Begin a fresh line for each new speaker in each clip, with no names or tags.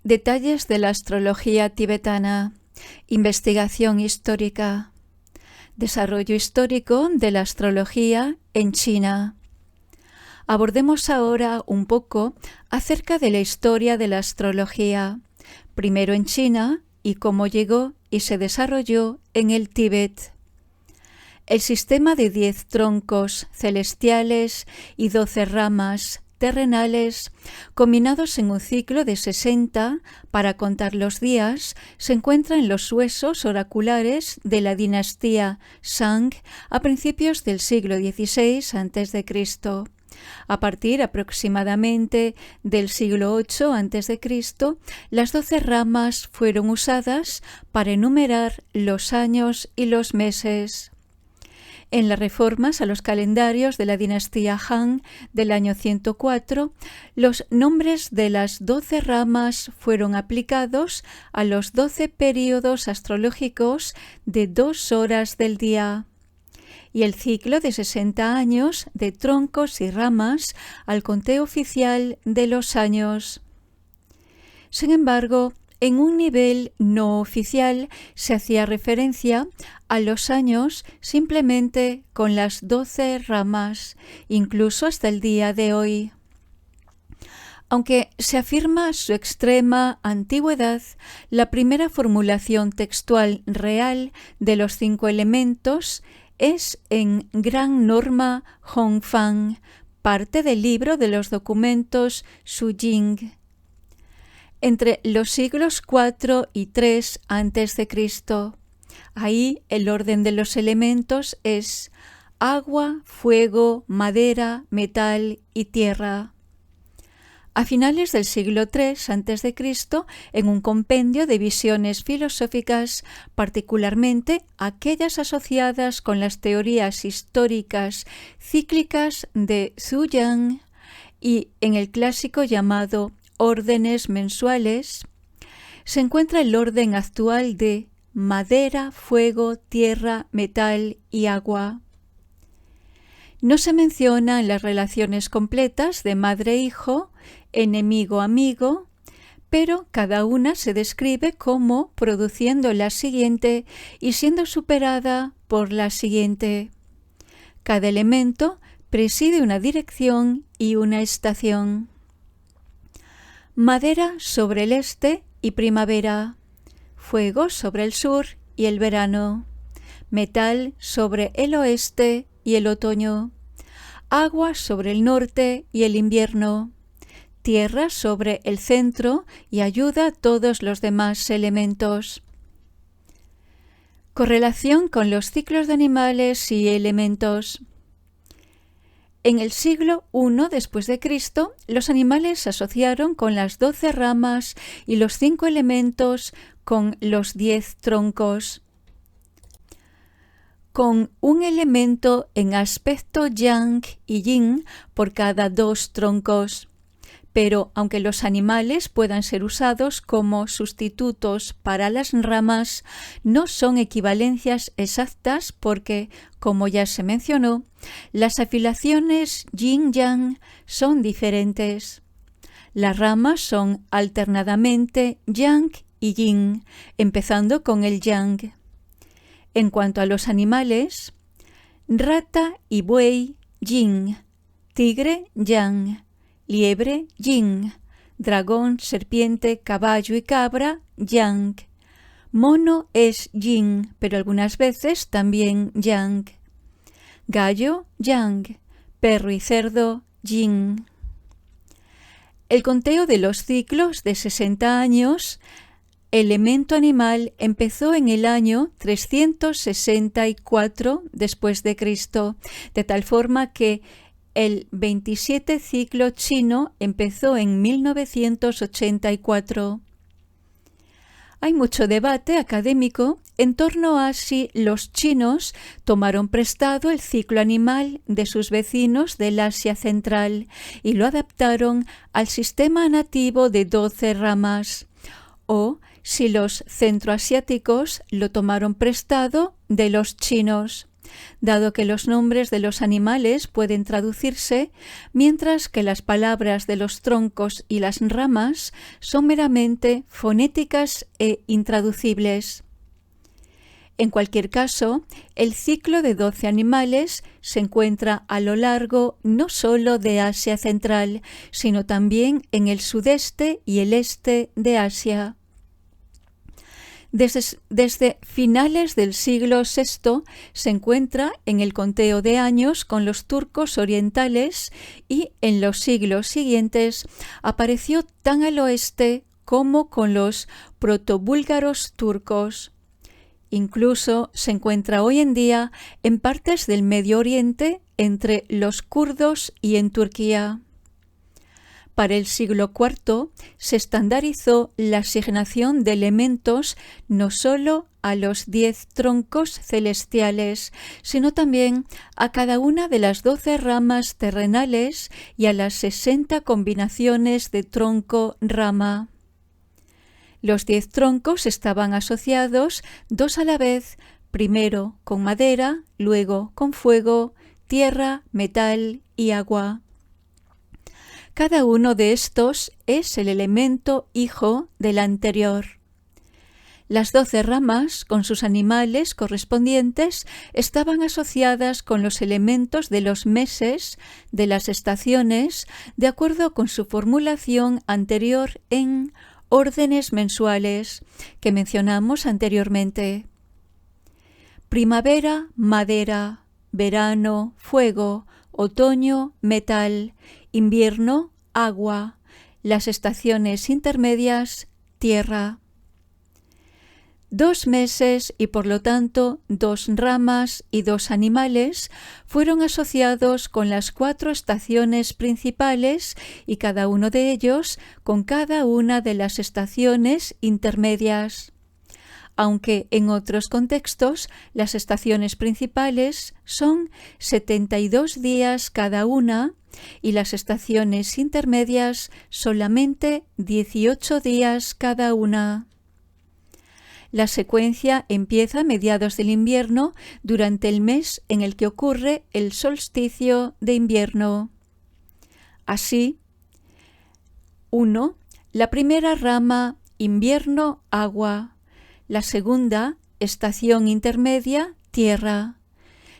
Detalles de la astrología tibetana. Investigación histórica. Desarrollo histórico de la astrología en China. Abordemos ahora un poco acerca de la historia de la astrología, primero en China y cómo llegó y se desarrolló en el Tíbet. El sistema de 10 troncos celestiales y 12 ramas terrenales, combinados en un ciclo de 60 para contar los días, se encuentra en los huesos oraculares de la dinastía Shang a principios del siglo XVI a.C. A partir aproximadamente del siglo VIII a.C., las 12 ramas fueron usadas para enumerar los años y los meses. En las reformas a los calendarios de la dinastía Han del año 104, los nombres de las 12 ramas fueron aplicados a los 12 períodos astrológicos de 2 horas del día, y el ciclo de 60 años de troncos y ramas al conteo oficial de los años. Sin embargo, en un nivel no oficial se hacía referencia a los años simplemente con las 12 ramas, incluso hasta el día de hoy. Aunque se afirma su extrema antigüedad, la primera formulación textual real de los 5 elementos es en Gran Norma Hongfang, parte del libro de los documentos Shujing, entre los siglos IV y III a.C. Ahí el orden de los elementos es agua, fuego, madera, metal y tierra. A finales del siglo III a.C., en un compendio de visiones filosóficas, particularmente aquellas asociadas con las teorías históricas cíclicas de Zhu Yang y en el clásico llamado órdenes mensuales, se encuentra el orden actual de madera, fuego, tierra, metal y agua. No se mencionan las relaciones completas de madre-hijo, enemigo-amigo, pero cada una se describe como produciendo la siguiente y siendo superada por la siguiente. Cada elemento preside una dirección y una estación. Madera sobre el este y primavera, fuego sobre el sur y el verano, metal sobre el oeste y el otoño, agua sobre el norte y el invierno, tierra sobre el centro y ayuda a todos los demás elementos. Correlación con los ciclos de animales y elementos. En el siglo I después de Cristo, los animales se asociaron con las 12 ramas y los 5 elementos con los 10 troncos, con un elemento en aspecto yang y yin por cada 2 troncos. Pero aunque los animales puedan ser usados como sustitutos para las ramas, no son equivalencias exactas porque, como ya se mencionó, las afiliaciones yin-yang son diferentes. Las ramas son alternadamente yang y yin, empezando con el yang. En cuanto a los animales, rata y buey, yin, tigre, yang, liebre, yin, dragón, serpiente, caballo y cabra, yang. Mono es yin, pero algunas veces también yang. Gallo, yang. Perro y cerdo, yin. El conteo de los ciclos de 60 años, elemento animal, empezó en el año 364 después de Cristo, de tal forma que el 27 ciclo chino empezó en 1984. Hay mucho debate académico en torno a si los chinos tomaron prestado el ciclo animal de sus vecinos del Asia Central y lo adaptaron al sistema nativo de 12 ramas, o si los centroasiáticos lo tomaron prestado de los chinos. dado que los nombres de los animales pueden traducirse, mientras que las palabras de los troncos y las ramas son meramente fonéticas e intraducibles. En cualquier caso, el ciclo de 12 animales se encuentra a lo largo no solo de Asia Central, sino también en el sudeste y el este de Asia. Desde finales del siglo VI se encuentra en el conteo de años con los turcos orientales y en los siglos siguientes apareció tan al oeste como con los protobúlgaros turcos. Incluso se encuentra hoy en día en partes del Medio Oriente entre los kurdos y en Turquía. Para el siglo IV se estandarizó la asignación de elementos no solo a los 10 troncos celestiales, sino también a cada una de las 12 ramas terrenales y a las 60 combinaciones de tronco-rama. Los 10 troncos estaban asociados 2 a la vez, primero con madera, luego con fuego, tierra, metal y agua. Cada uno de estos es el elemento hijo del anterior. Las 12 ramas, con sus animales correspondientes, estaban asociadas con los elementos de los meses, de las estaciones, de acuerdo con su formulación anterior en órdenes mensuales que mencionamos anteriormente. Primavera, madera; verano, fuego; otoño, metal; invierno, agua; las estaciones intermedias, tierra. 2 meses y por lo tanto 2 ramas y 2 animales fueron asociados con las 4 estaciones principales y cada uno de ellos con cada una de las estaciones intermedias. Aunque en otros contextos las estaciones principales son 72 días cada una y las estaciones intermedias solamente 18 días cada una. La secuencia empieza a mediados del invierno, durante el mes en el que ocurre el solsticio de invierno. Así, 1. La primera rama, invierno, agua; la segunda, estación intermedia, tierra;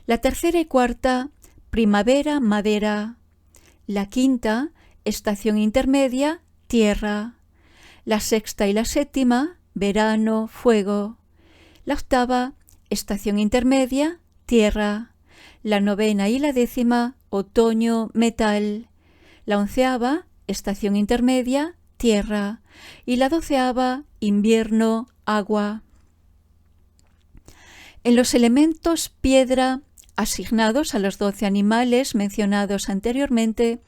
la tercera y cuarta, primavera, madera; la quinta, estación intermedia, tierra; la sexta y la séptima, verano, fuego; la octava, estación intermedia, tierra; la novena y la 10ª, otoño, metal; la 11ª, estación intermedia, tierra; y la 12ª, invierno, agua. En los elementos piedra, asignados a los 12 animales mencionados anteriormente,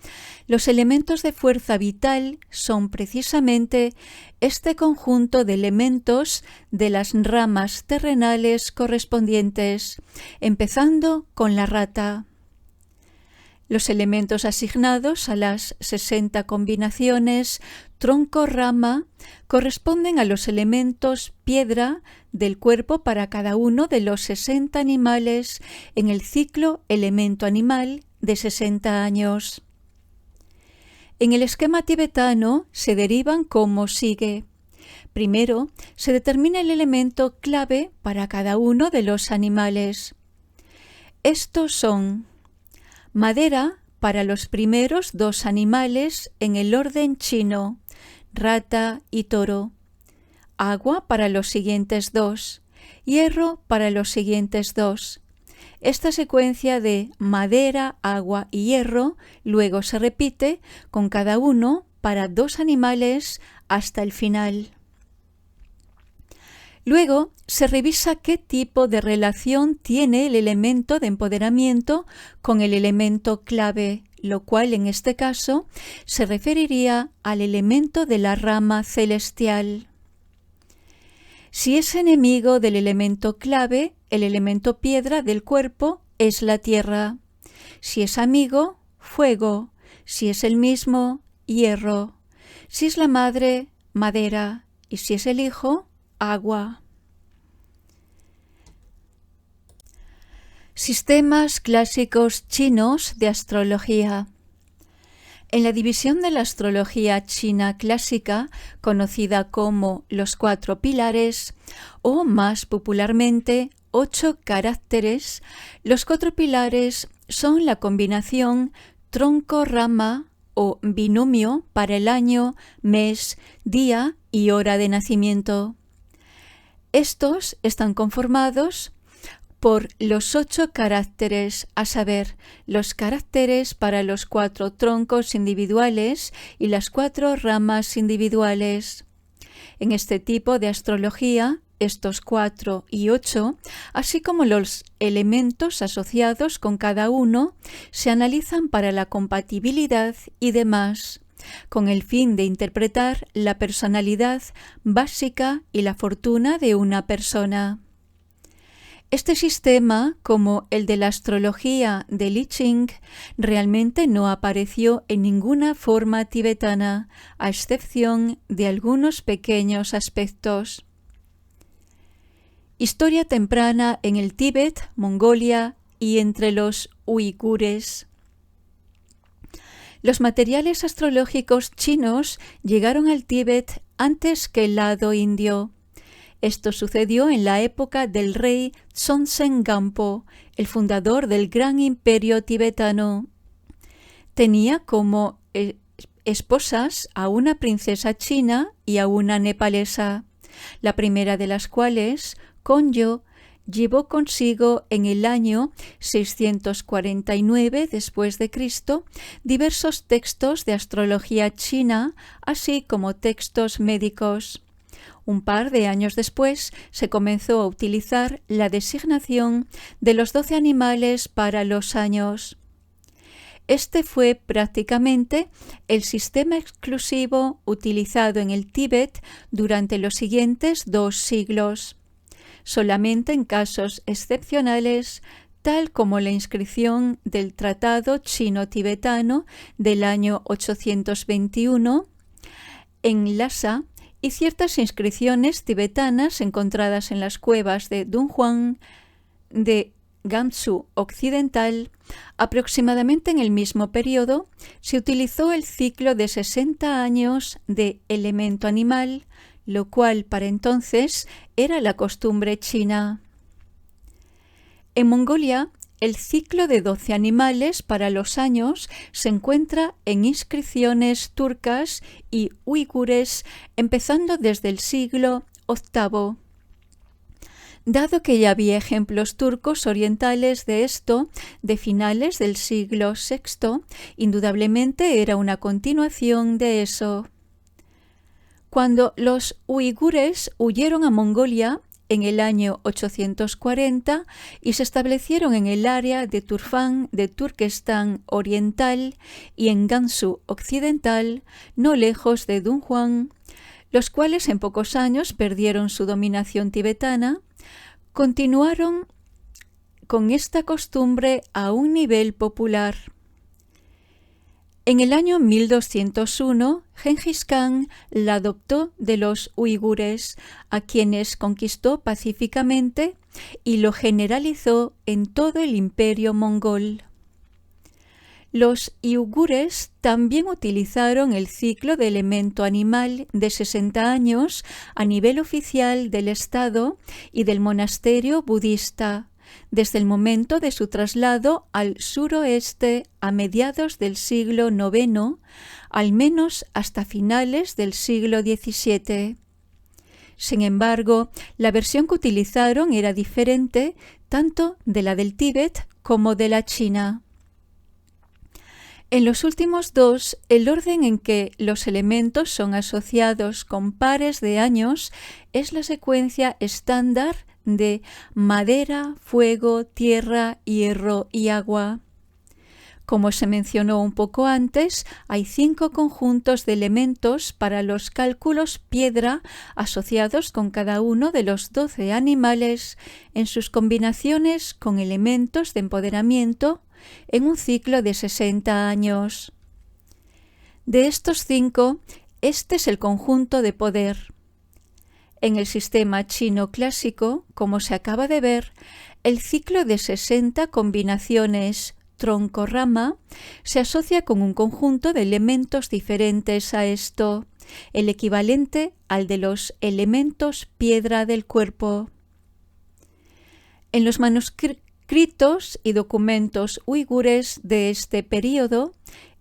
los elementos de fuerza vital son precisamente este conjunto de elementos de las ramas terrenales correspondientes, empezando con la rata. Los elementos asignados a las 60 combinaciones tronco-rama corresponden a los elementos piedra del cuerpo para cada uno de los 60 animales en el ciclo elemento animal de 60 años. En el esquema tibetano se derivan como sigue. Primero, se determina el elemento clave para cada uno de los animales. Estos son: madera para los primeros 2 animales en el orden chino, rata y toro; agua para los siguientes 2; hierro para los siguientes 2. Esta secuencia de madera, agua y hierro luego se repite con cada uno para 2 animales hasta el final. Luego se revisa qué tipo de relación tiene el elemento de empoderamiento con el elemento clave, lo cual en este caso se referiría al elemento de la rama celestial. Si es enemigo del elemento clave, el elemento piedra del cuerpo es la tierra; si es amigo, fuego; si es el mismo, hierro; si es la madre, madera; y si es el hijo, agua. Sistemas clásicos chinos de astrología. En la división de la astrología china clásica, conocida como los 4 pilares, o más popularmente 8 caracteres, los 4 pilares son la combinación tronco-rama o binomio para el año, mes, día y hora de nacimiento. Estos están conformados por los 8 caracteres, a saber, los caracteres para los 4 troncos individuales y las 4 ramas individuales. En este tipo de astrología, estos 4 y 8, así como los elementos asociados con cada uno, se analizan para la compatibilidad y demás, con el fin de interpretar la personalidad básica y la fortuna de una persona. Este sistema, como el de la astrología de Li Ching, realmente no apareció en ninguna forma tibetana, a excepción de algunos pequeños aspectos. Historia temprana en el Tíbet, Mongolia y entre los uigures. Los materiales astrológicos chinos llegaron al Tíbet antes que el lado indio. Esto sucedió en la época del rey Dzongchen Gampo, el fundador del gran imperio tibetano. Tenía como esposas a una princesa china y a una nepalesa, la primera de las cuales, Konyo, llevó consigo en el año 649 después de Cristo diversos textos de astrología china, así como textos médicos. Un par de años después se comenzó a utilizar la designación de los 12 animales para los años. Este fue prácticamente el sistema exclusivo utilizado en el Tíbet durante los siguientes 2 siglos. Solamente en casos excepcionales, tal como la inscripción del Tratado Chino-Tibetano del año 821 en Lhasa, y ciertas inscripciones tibetanas encontradas en las cuevas de Dunhuang de Gansu Occidental, aproximadamente en el mismo periodo, se utilizó el ciclo de 60 años de elemento animal, lo cual para entonces era la costumbre china. En Mongolia, el ciclo de 12 animales para los años se encuentra en inscripciones turcas y uigures empezando desde el siglo VIII. Dado que ya había ejemplos turcos orientales de esto de finales del siglo VI, indudablemente era una continuación de eso. Cuando los uigures huyeron a Mongolia en el año 840 y se establecieron en el área de Turfán de Turquestán Oriental y en Gansu Occidental, no lejos de Dunhuang, los cuales en pocos años perdieron su dominación tibetana, continuaron con esta costumbre a un nivel popular. En el año 1201, Gengis Khan la adoptó de los uigures, a quienes conquistó pacíficamente y lo generalizó en todo el imperio mongol. Los uigures también utilizaron el ciclo de elemento animal de 60 años a nivel oficial del Estado y del monasterio budista, desde el momento de su traslado al suroeste a mediados del siglo IX, al menos hasta finales del siglo XVII. Sin embargo, la versión que utilizaron era diferente tanto de la del Tíbet como de la China. En los últimos 2, el orden en que los elementos son asociados con pares de años es la secuencia estándar de madera, fuego, tierra, hierro y agua. Como se mencionó un poco antes, hay 5 conjuntos de elementos para los cálculos piedra asociados con cada uno de los 12 animales en sus combinaciones con elementos de empoderamiento en un ciclo de 60 años. De estos 5, este es el conjunto de poder. En el sistema chino clásico, como se acaba de ver, el ciclo de 60 combinaciones tronco-rama se asocia con un conjunto de elementos diferentes a esto, el equivalente al de los elementos piedra del cuerpo. En los manuscritos y documentos uigures de este período,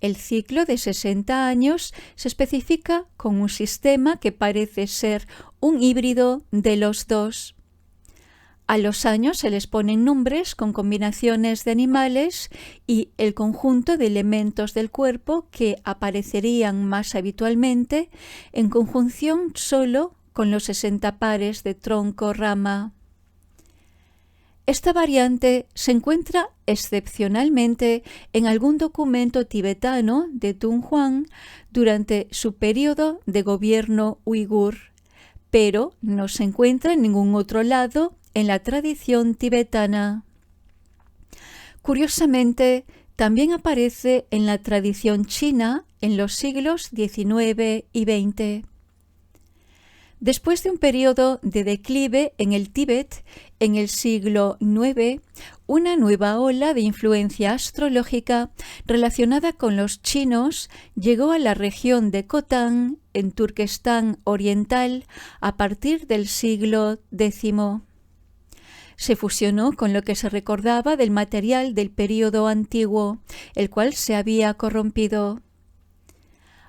el ciclo de 60 años se especifica con un sistema que parece ser un híbrido de los dos. A los años se les ponen nombres con combinaciones de animales y el conjunto de elementos del cuerpo que aparecerían más habitualmente en conjunción solo con los 60 pares de tronco-rama. Esta variante se encuentra excepcionalmente en algún documento tibetano de Dunhuang durante su periodo de gobierno uigur, pero no se encuentra en ningún otro lado en la tradición tibetana. Curiosamente, también aparece en la tradición china en los siglos XIX y XX. Después de un periodo de declive en el Tíbet, en el siglo IX, una nueva ola de influencia astrológica relacionada con los chinos llegó a la región de Khotan, en Turquestán Oriental, a partir del siglo X. Se fusionó con lo que se recordaba del material del período antiguo, el cual se había corrompido.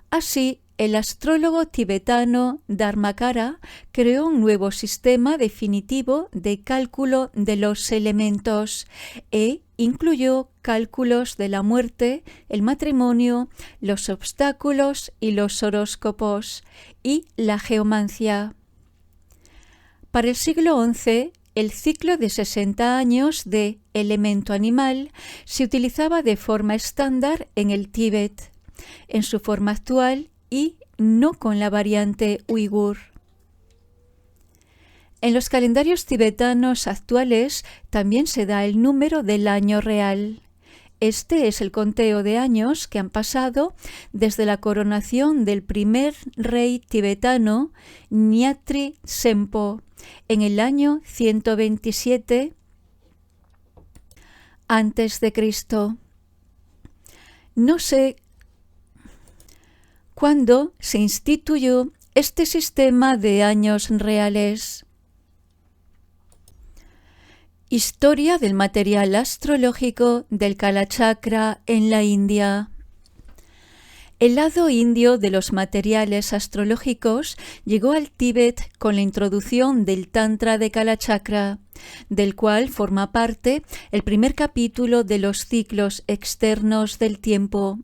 Así, el astrólogo tibetano Dharmakara creó un nuevo sistema definitivo de cálculo de los elementos e incluyó cálculos de la muerte, el matrimonio, los obstáculos y los horóscopos, y la geomancia. Para el siglo XI, el ciclo de 60 años de elemento animal se utilizaba de forma estándar en el Tíbet, en su forma actual y no con la variante uigur. En los calendarios tibetanos actuales también se da el número del año real. Este es el conteo de años que han pasado desde la coronación del primer rey tibetano, Nyatri Sempo, en el año 127 a.C. No sé cuándo se instituyó este sistema de años reales. Historia del material astrológico del Kalachakra en la India. El lado indio de los materiales astrológicos llegó al Tíbet con la introducción del Tantra de Kalachakra, del cual forma parte el primer capítulo de los ciclos externos del tiempo.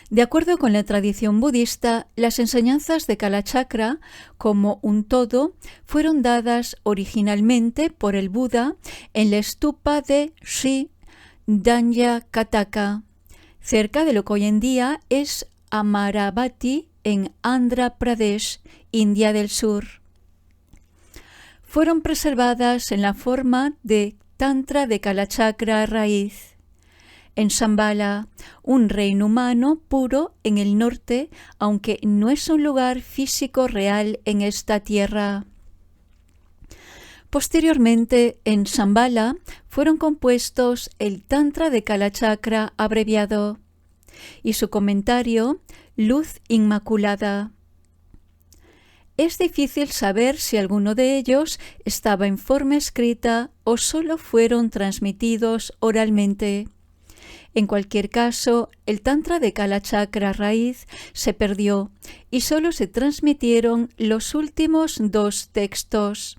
De acuerdo con la tradición budista, las enseñanzas de Kalachakra como un todo fueron dadas originalmente por el Buda en la stupa de Sri Danyakataka, cerca de lo que hoy en día es Amaravati en Andhra Pradesh, India del Sur. Fueron preservadas en la forma de Tantra de Kalachakra raíz. En Shambhala, un reino humano puro en el norte, aunque no es un lugar físico real en esta tierra. Posteriormente, en Shambhala fueron compuestos el Tantra de Kalachakra abreviado y su comentario, Luz Inmaculada. Es difícil saber si alguno de ellos estaba en forma escrita o solo fueron transmitidos oralmente. En cualquier caso, el Tantra de Kalachakra raíz se perdió y solo se transmitieron los últimos 2 textos.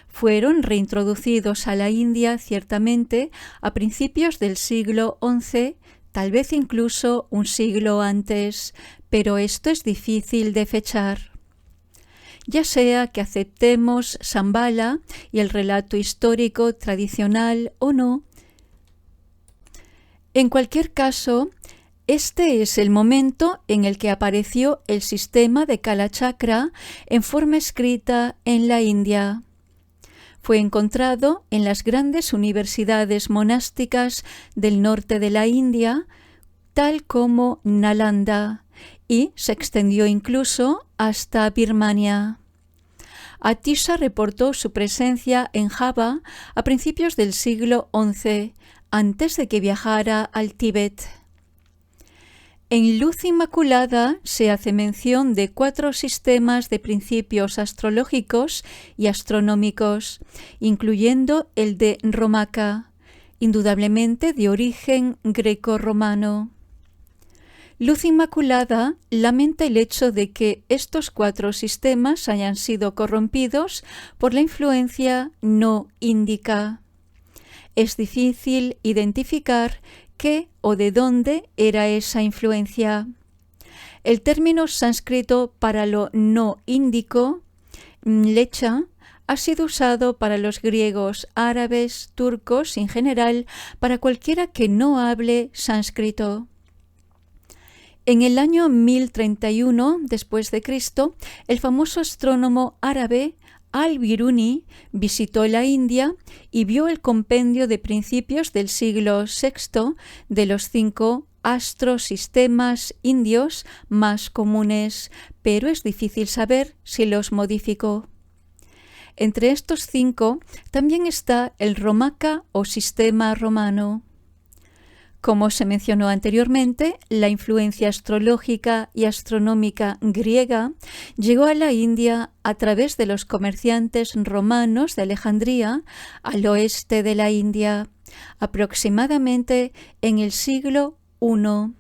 Fueron reintroducidos a la India ciertamente a principios del siglo XI, tal vez incluso un siglo antes, pero esto es difícil de fechar. Ya sea que aceptemos Shambhala y el relato histórico tradicional o no, en cualquier caso, este es el momento en el que apareció el sistema de Kalachakra en forma escrita en la India. Fue encontrado en las grandes universidades monásticas del norte de la India, tal como Nalanda, y se extendió incluso hasta Birmania. Atisa reportó su presencia en Java a principios del siglo XI, antes de que viajara al Tíbet. En Luz Inmaculada se hace mención de 4 sistemas de principios astrológicos y astronómicos, incluyendo el de Romaka, indudablemente de origen greco-romano. Luz Inmaculada lamenta el hecho de que estos 4 sistemas hayan sido corrompidos por la influencia no índica. Es difícil identificar qué o de dónde era esa influencia. El término sánscrito para lo no índico, lecha, ha sido usado para los griegos, árabes, turcos, en general, para cualquiera que no hable sánscrito. En el año 1031 después de Cristo, el famoso astrónomo árabe Al-Biruni visitó la India y vio el compendio de principios del siglo VI de los 5 astrosistemas indios más comunes, pero es difícil saber si los modificó. Entre estos 5 también está el Romaka o sistema romano. Como se mencionó anteriormente, la influencia astrológica y astronómica griega llegó a la India a través de los comerciantes romanos de Alejandría al oeste de la India, aproximadamente en el siglo I.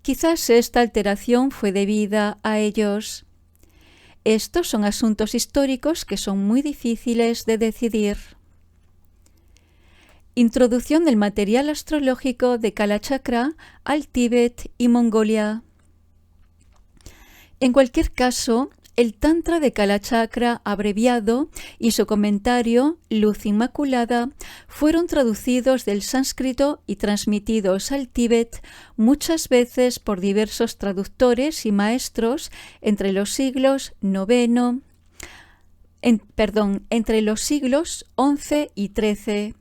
Quizás esta alteración fue debida a ellos. Estos son asuntos históricos que son muy difíciles de decidir. Introducción del material astrológico de Kalachakra al Tíbet y Mongolia. En cualquier caso, el Tantra de Kalachakra abreviado y su comentario Luz Inmaculada fueron traducidos del sánscrito y transmitidos al Tíbet muchas veces por diversos traductores y maestros entre los siglos entre los siglos XI y XIII.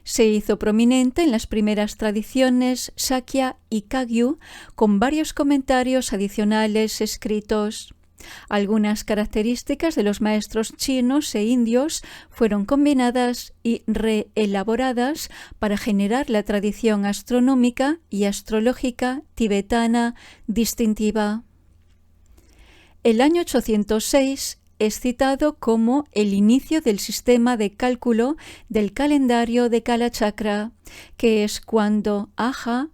Se hizo prominente en las primeras tradiciones Sakya y Kagyu, con varios comentarios adicionales escritos. Algunas características de los maestros chinos e indios fueron combinadas y reelaboradas para generar la tradición astronómica y astrológica tibetana distintiva. El año 806 es citado como el inicio del sistema de cálculo del calendario de Kalachakra, que es cuando Aja,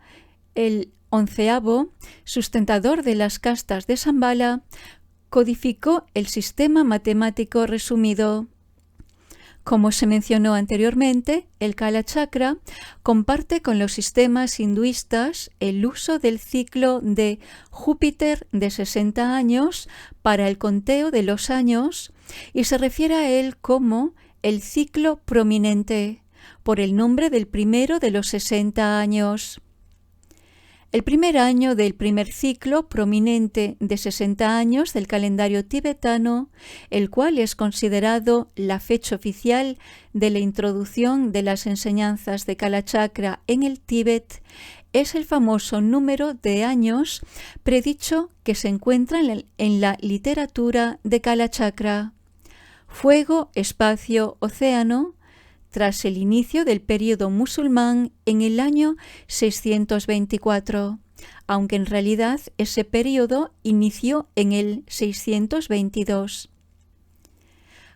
el 11º, sustentador de las castas de Shambhala, codificó el sistema matemático resumido. Como se mencionó anteriormente, el Kalachakra comparte con los sistemas hinduistas el uso del ciclo de Júpiter de 60 años para el conteo de los años y se refiere a él como el ciclo prominente, por el nombre del primero de los 60 años. El primer año del primer ciclo prominente de 60 años del calendario tibetano, el cual es considerado la fecha oficial de la introducción de las enseñanzas de Kalachakra en el Tíbet, es el famoso número de años predicho que se encuentra en la literatura de Kalachakra. Fuego, espacio, océano, tras el inicio del período musulmán en el año 624, aunque en realidad ese período inició en el 622.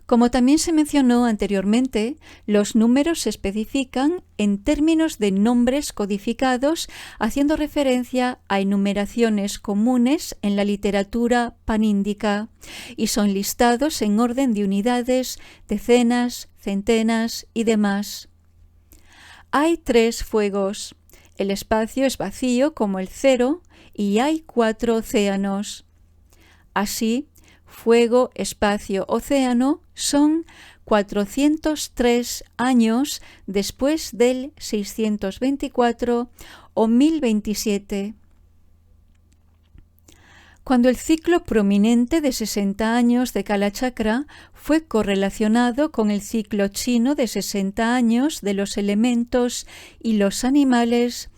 Como también se mencionó anteriormente, los números se especifican en términos de nombres codificados, haciendo referencia a enumeraciones comunes en la literatura paníndica, y son listados en orden de unidades, decenas, centenas y demás. Hay 3 fuegos. El espacio es vacío como el 0 y hay 4 océanos. Así, fuego, espacio, océano son 403 años después del 624 o 1027. cuando el ciclo prominente de 60 años de Kalachakra fue correlacionado con el ciclo chino de 60 años de los elementos y los animales,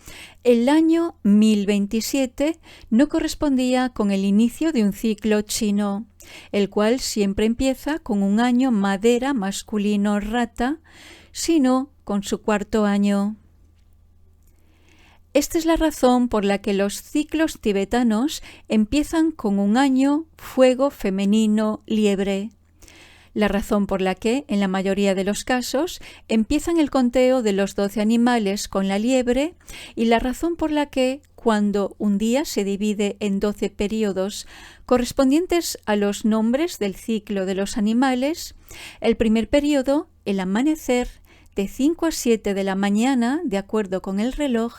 el año 1027 no correspondía con el inicio de un ciclo chino, el cual siempre empieza con un año madera masculino rata, sino con su cuarto año. Esta es la razón por la que los ciclos tibetanos empiezan con un año fuego femenino liebre. La razón por la que, en la mayoría de los casos, empiezan el conteo de los 12 animales con la liebre y la razón por la que, cuando un día se divide en 12 periodos correspondientes a los nombres del ciclo de los animales, el primer periodo, el amanecer, de 5 a 7 de la mañana, de acuerdo con el reloj,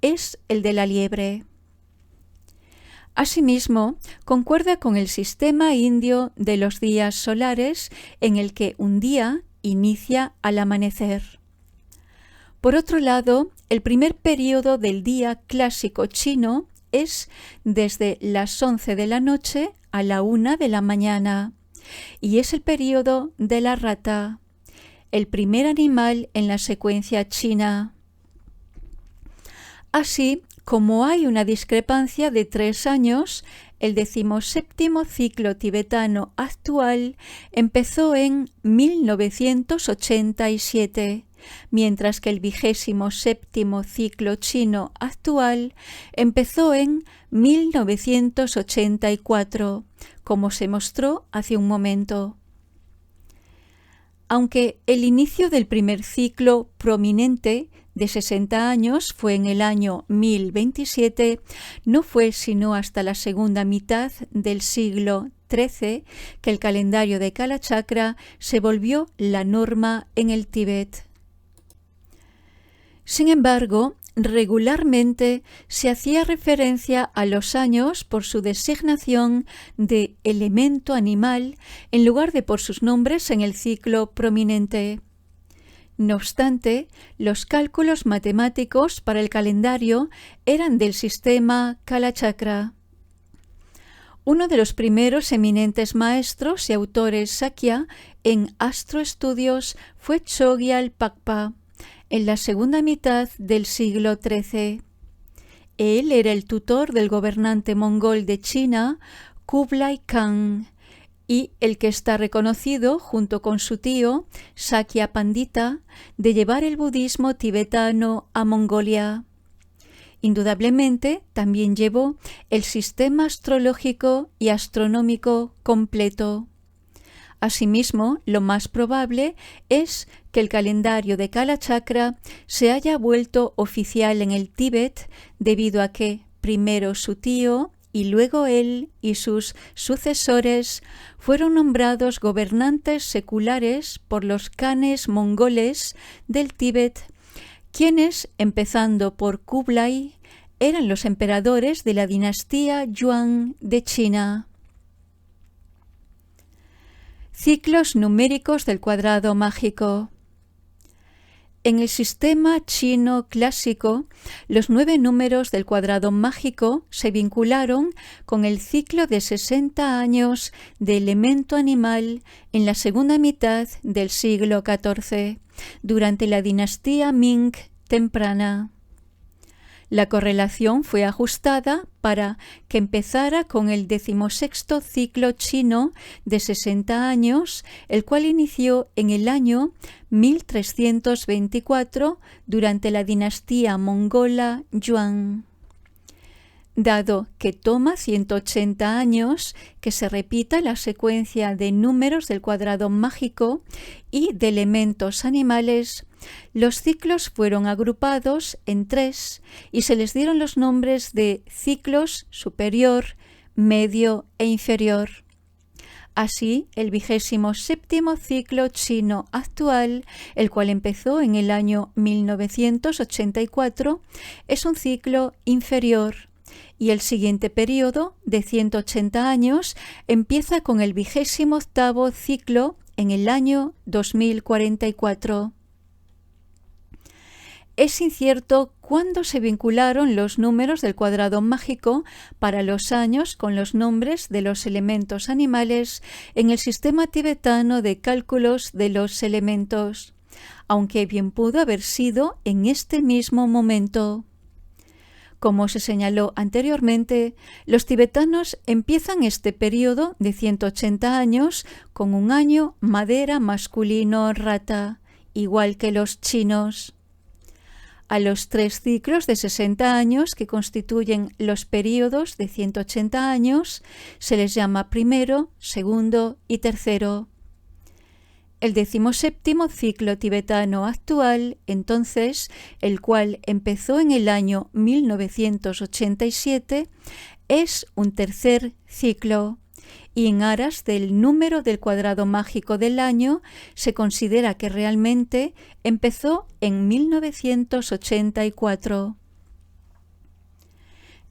es el de la liebre. Asimismo, concuerda con el sistema indio de los días solares en el que un día inicia al amanecer. Por otro lado, el primer periodo del día clásico chino es desde las 11 de la noche a la 1 de la mañana y es el periodo de la rata, el primer animal en la secuencia china. Así, como hay una discrepancia de 3 años, el 17º ciclo tibetano actual empezó en 1987, mientras que el 27º ciclo chino actual empezó en 1984, como se mostró hace un momento. Aunque el inicio del primer ciclo prominente de 60 años fue en el año 1027, no fue sino hasta la segunda mitad del siglo XIII que el calendario de Kalachakra se volvió la norma en el Tíbet. Sin embargo, regularmente se hacía referencia a los años por su designación de elemento animal en lugar de por sus nombres en el ciclo prominente. No obstante, los cálculos matemáticos para el calendario eran del sistema Kalachakra. Uno de los primeros eminentes maestros y autores Sakya en astroestudios fue Chogyal Pakpa, en la segunda mitad del siglo XIII. Él era el tutor del gobernante mongol de China, Kublai Khan, y el que está reconocido, junto con su tío, Sakya Pandita, de llevar el budismo tibetano a Mongolia. Indudablemente, también llevó el sistema astrológico y astronómico completo. Asimismo, lo más probable es que el calendario de Kalachakra se haya vuelto oficial en el Tíbet debido a que, primero su tío, y luego él y sus sucesores fueron nombrados gobernantes seculares por los khanes mongoles del Tíbet, quienes, empezando por Kublai, eran los emperadores de la dinastía Yuan de China. Ciclos numéricos del cuadrado mágico. En el sistema chino clásico, los 9 números del cuadrado mágico se vincularon con el ciclo de 60 años de elemento animal en la segunda mitad del siglo XIV, durante la dinastía Ming temprana. La correlación fue ajustada para que empezara con el 16º ciclo chino de 60 años, el cual inició en el año 1324 durante la dinastía mongola Yuan. Dado que toma 180 años que se repita la secuencia de números del cuadrado mágico y de elementos animales, los ciclos fueron agrupados en 3 y se les dieron los nombres de ciclos superior, medio e inferior. Así, el 27º ciclo chino actual, el cual empezó en el año 1984, es un ciclo inferior, y el siguiente periodo, de 180 años, empieza con el 28º ciclo en el año 2044. Es incierto cuando se vincularon los números del cuadrado mágico para los años con los nombres de los elementos animales en el sistema tibetano de cálculos de los elementos, aunque bien pudo haber sido en este mismo momento. Como se señaló anteriormente, los tibetanos empiezan este periodo de 180 años con un año madera masculino rata, igual que los chinos. A los 3 ciclos de 60 años que constituyen los periodos de 180 años se les llama primero, segundo y tercero. El 17º ciclo tibetano actual, entonces, el cual empezó en el año 1987, es un tercer ciclo, y en aras del número del cuadrado mágico del año se considera que realmente empezó en 1984.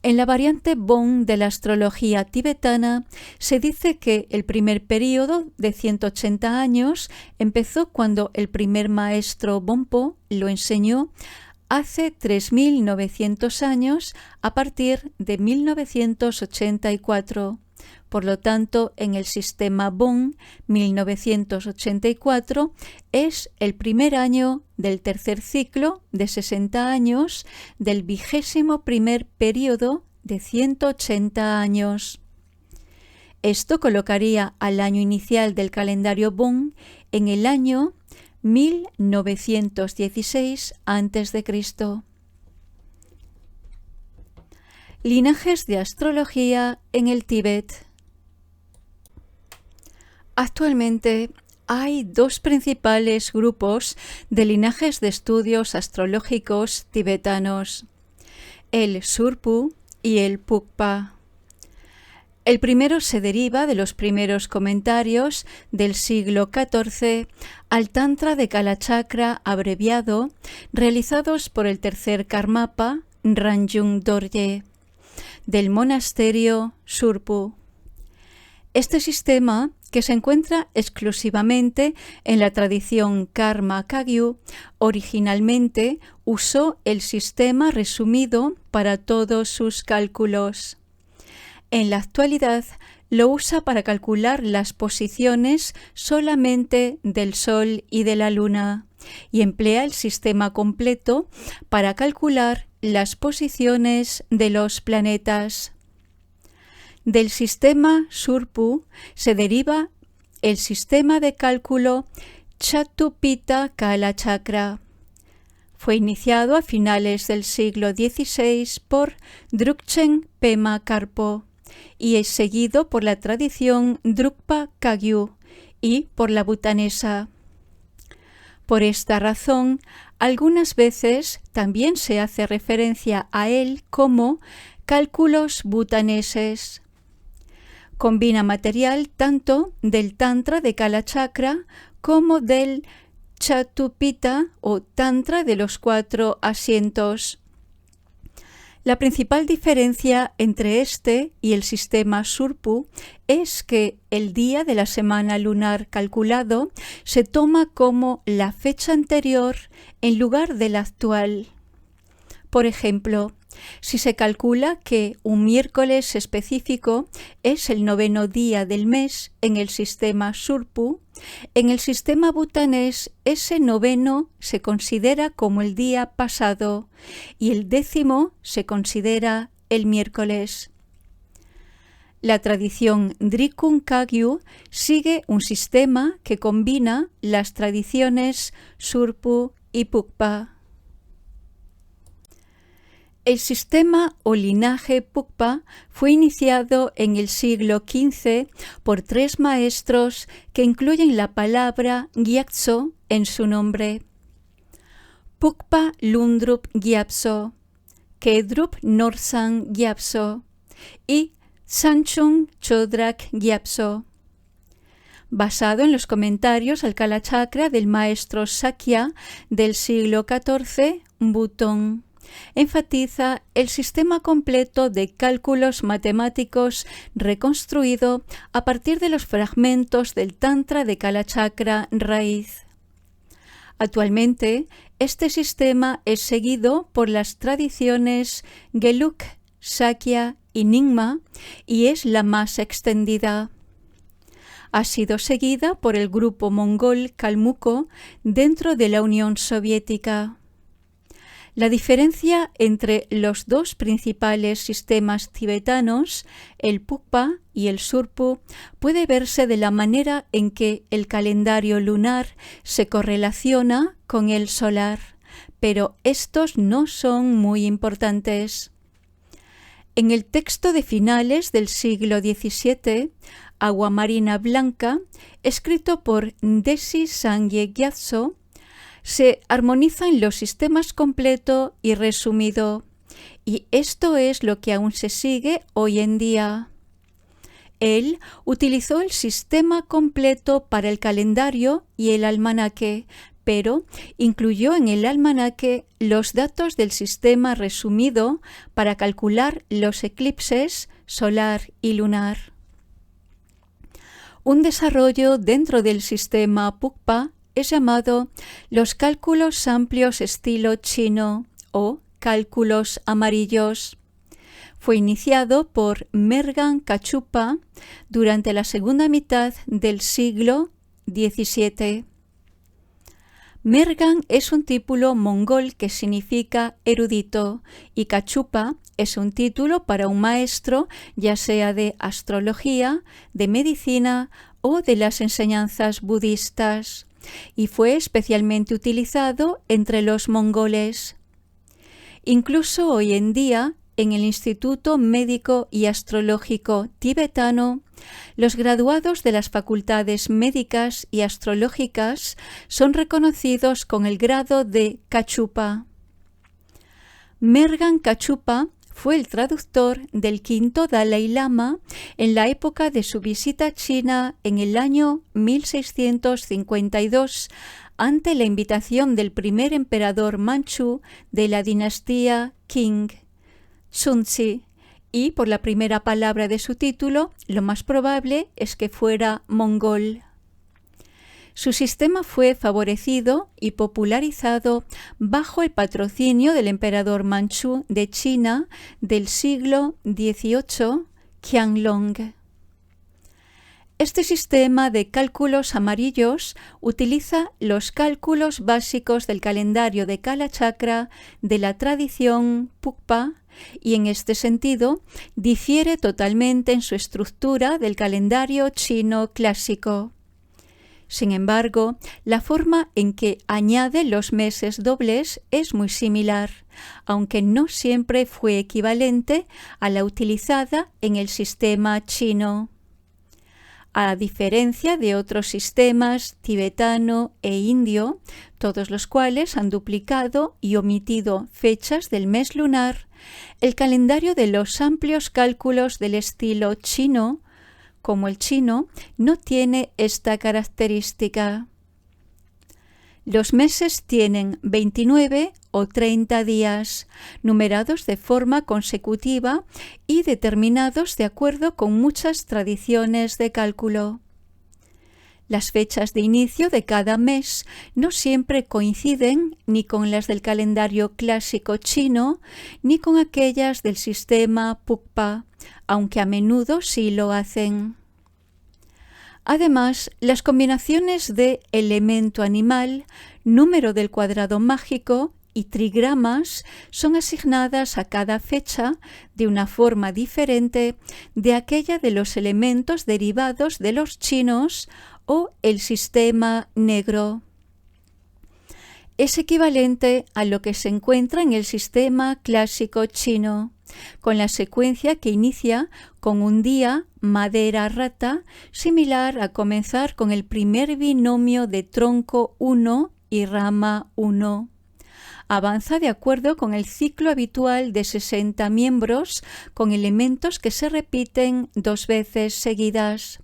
En la variante Bon de la astrología tibetana se dice que el primer período de 180 años empezó cuando el primer maestro Bonpo lo enseñó hace 3.900 años a partir de 1984. Por lo tanto, en el sistema Bon, 1984 es el primer año del tercer ciclo de 60 años del 21º período de 180 años. Esto colocaría al año inicial del calendario Bon en el año 1916 a.C. Linajes de astrología en el Tíbet. Actualmente hay 2 principales grupos de linajes de estudios astrológicos tibetanos, el Surpu y el Pukpa. El primero se deriva de los primeros comentarios del siglo XIV al Tantra de Kalachakra abreviado, realizados por el tercer Karmapa, Ranjung Dorje, del monasterio Surpu. Este sistema, que se encuentra exclusivamente en la tradición Karma Kagyu, originalmente usó el sistema resumido para todos sus cálculos. En la actualidad lo usa para calcular las posiciones solamente del Sol y de la Luna, y emplea el sistema completo para calcular las posiciones de los planetas. Del sistema Surpu se deriva el sistema de cálculo Chatupita Kalachakra. Fue iniciado a finales del siglo XVI por Drukchen Pema Karpo y es seguido por la tradición Drukpa Kagyu y por la bhutanesa. Por esta razón, algunas veces también se hace referencia a él como cálculos bhutaneses. Combina material tanto del Tantra de Kalachakra como del Chatupita o Tantra de los 4 asientos. La principal diferencia entre este y el sistema Surpu es que el día de la semana lunar calculado se toma como la fecha anterior en lugar de la actual. Por ejemplo, si se calcula que un miércoles específico es el 9º día del mes en el sistema Surpu, en el sistema bhutanés ese 9º se considera como el día pasado y el 10º se considera el miércoles. La tradición Drikung Kagyu sigue un sistema que combina las tradiciones Surpu y Pukpa. El sistema o linaje Pukpa fue iniciado en el siglo XV por 3 maestros que incluyen la palabra Gyatso en su nombre. Pukpa Lundrup Gyatso, Kedrup Norsang Gyatso y Sanchung Chodrak Gyatso. Basado en los comentarios al Kalachakra del maestro Sakya del siglo XIV, Butong. Enfatiza el sistema completo de cálculos matemáticos reconstruido a partir de los fragmentos del Tantra de Kalachakra raíz. Actualmente, este sistema es seguido por las tradiciones Gelug, Sakya y Nyingma y es la más extendida. Ha sido seguida por el grupo mongol Kalmuko dentro de la Unión Soviética. La diferencia entre los dos principales sistemas tibetanos, el Pukpa y el Surpu, puede verse de la manera en que el calendario lunar se correlaciona con el solar, pero estos no son muy importantes. En el texto de finales del siglo XVII, Agua Marina Blanca, escrito por Desi Sangye Gyatso, se armonizan los sistemas completo y resumido, y esto es lo que aún se sigue hoy en día. Él utilizó el sistema completo para el calendario y el almanaque, pero incluyó en el almanaque los datos del sistema resumido para calcular los eclipses solar y lunar. Un desarrollo dentro del sistema Pukpa es llamado los cálculos amplios estilo chino o cálculos amarillos. Fue iniciado por Mergan Kachupa durante la segunda mitad del siglo XVII. Mergan es un título mongol que significa erudito y Kachupa es un título para un maestro, ya sea de astrología, de medicina o de las enseñanzas budistas, y fue especialmente utilizado entre los mongoles. Incluso hoy en día, en el Instituto Médico y Astrológico Tibetano, los graduados de las facultades médicas y astrológicas son reconocidos con el grado de Kachupa. Mergan Kachupa fue el traductor del quinto Dalai Lama en la época de su visita a China en el año 1652, ante la invitación del primer emperador manchú de la dinastía Qing, Chunzi, y por la primera palabra de su título, lo más probable es que fuera mongol. Su sistema fue favorecido y popularizado bajo el patrocinio del emperador manchú de China del siglo XVIII, Qianlong. Este sistema de cálculos amarillos utiliza los cálculos básicos del calendario de Kalachakra de la tradición Pukpa y en este sentido difiere totalmente en su estructura del calendario chino clásico. Sin embargo, la forma en que añade los meses dobles es muy similar, aunque no siempre fue equivalente a la utilizada en el sistema chino. A diferencia de otros sistemas tibetano e indio, todos los cuales han duplicado y omitido fechas del mes lunar, el calendario de los amplios cálculos del estilo chino, como el chino, no tiene esta característica. Los meses tienen 29 o 30 días, numerados de forma consecutiva y determinados de acuerdo con muchas tradiciones de cálculo. Las fechas de inicio de cada mes no siempre coinciden ni con las del calendario clásico chino ni con aquellas del sistema Pukpa, aunque a menudo sí lo hacen. Además, las combinaciones de elemento animal, número del cuadrado mágico y trigramas son asignadas a cada fecha de una forma diferente de aquella de los elementos derivados de los chinos o el sistema negro. Es equivalente a lo que se encuentra en el sistema clásico chino, con la secuencia que inicia con un día madera-rata, similar a comenzar con el primer binomio de tronco 1 y rama 1. Avanza de acuerdo con el ciclo habitual de 60 miembros, con elementos que se repiten 2 veces seguidas.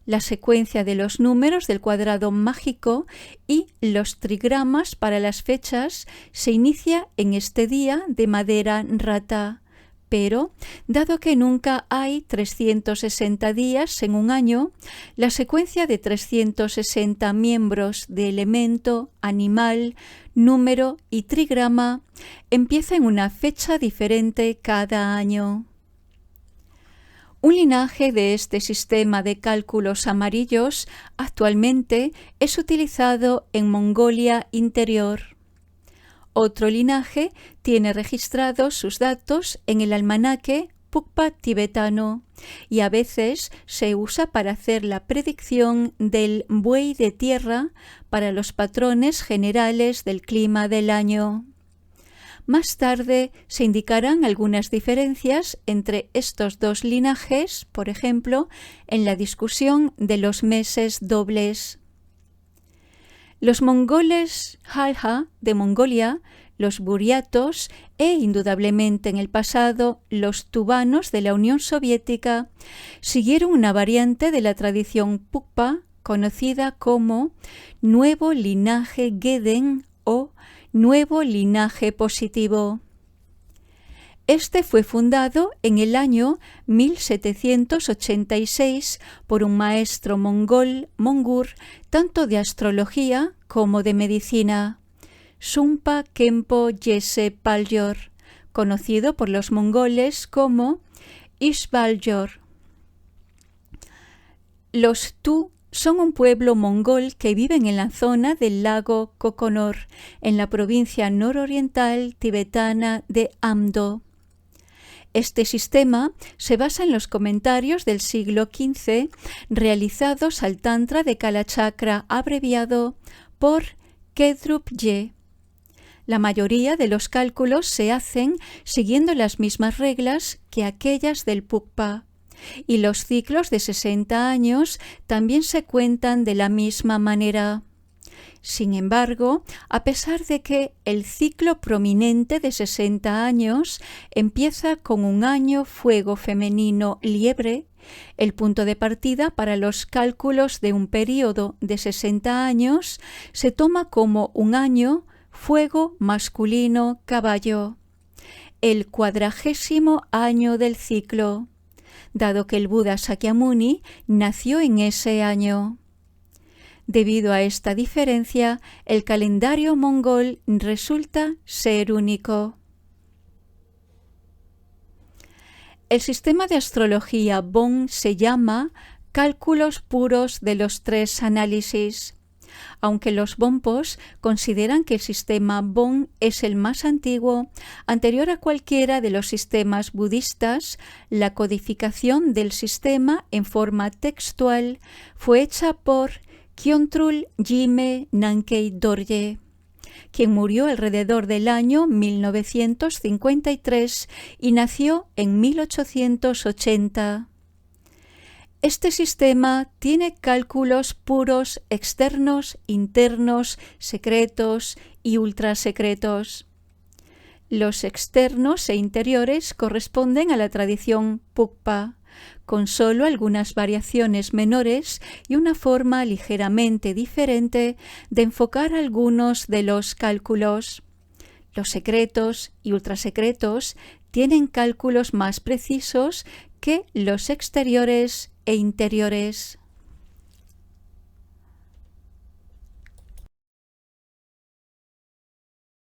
La secuencia de los números del cuadrado mágico y los trigramas para las fechas se inicia en este día de madera rata, Pero, dado que nunca hay 360 días en un año, la secuencia de 360 miembros de elemento, animal, número y trigrama empieza en una fecha diferente cada año. Un linaje de este sistema de cálculos amarillos actualmente es utilizado en Mongolia Interior. Otro linaje tiene registrados sus datos en el almanaque Pukpa tibetano y a veces se usa para hacer la predicción del buey de tierra para los patrones generales del clima del año. Más tarde se indicarán algunas diferencias entre estos dos linajes, por ejemplo, en la discusión de los meses dobles. Los mongoles Halha de Mongolia, los buriatos e, indudablemente en el pasado, los tuvanos de la Unión Soviética siguieron una variante de la tradición Pukpa conocida como Nuevo Linaje Geden o Nuevo Linaje Positivo. Este fue fundado en el año 1786 por un maestro mongur tanto de astrología como de medicina, Sumpa Khenpo Yese Palyor, conocido por los mongoles como Ishbalyor. Los Tu son un pueblo mongol que viven en la zona del lago Kokonor, en la provincia nororiental tibetana de Amdo. Este sistema se basa en los comentarios del siglo XV realizados al Tantra de Kalachakra abreviado por Kedrup Ye. La mayoría de los cálculos se hacen siguiendo las mismas reglas que aquellas del Pukpa, y los ciclos de 60 años también se cuentan de la misma manera. Sin embargo, a pesar de que el ciclo prominente de 60 años empieza con un año fuego femenino liebre, el punto de partida para los cálculos de un período de 60 años se toma como un año fuego masculino caballo, el 40º año del ciclo, dado que el Buda Sakyamuni nació en ese año. Debido a esta diferencia, el calendario mongol resulta ser único. El sistema de astrología Bon se llama cálculos puros de los tres análisis. Aunque los Bonpos consideran que el sistema Bon es el más antiguo, anterior a cualquiera de los sistemas budistas, la codificación del sistema en forma textual fue hecha por Kyontrul Jime Nankei Dorje, quien murió alrededor del año 1953 y nació en 1880. Este sistema tiene cálculos puros externos, internos, secretos y ultrasecretos. Los externos e interiores corresponden a la tradición Pukpa, con solo algunas variaciones menores y una forma ligeramente diferente de enfocar algunos de los cálculos. Los secretos y ultrasecretos tienen cálculos más precisos que los exteriores e interiores.